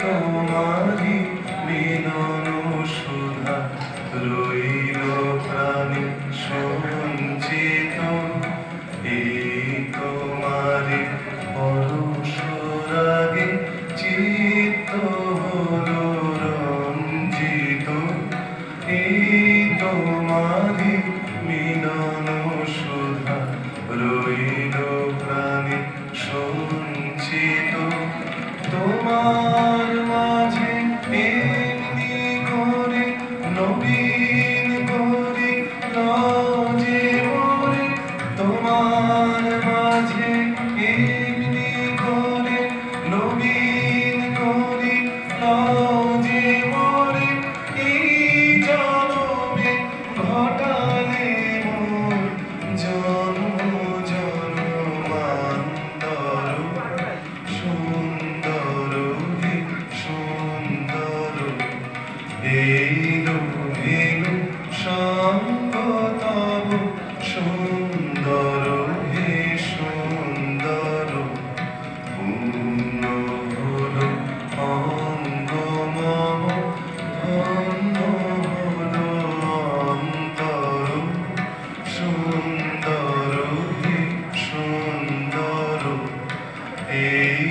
তোমারি মিলন সুধা রইল প্রাণে সঞ্চিত, এই তোমারি পরশ রাগে চিত্ত হলো রঞ্জিত, এই তোমারি মিলন সুধা রইল প্রাণে সঞ্চিত। তোমার মাঝে এমনি করে নবীন করে লজে মোরে, তোমার মাঝে এমনি করে নবীন করে লজে মোরে, এই জনমে ঘটালে মোর জন্ম জন্মান্তর। এলো এলো সঙ্গ তব সুন্দর হে সুন্দর, পূর্ণ হলো অঙ্গ মম ধন্য হলো অন্তর। সুন্দর হে সুন্দর, এই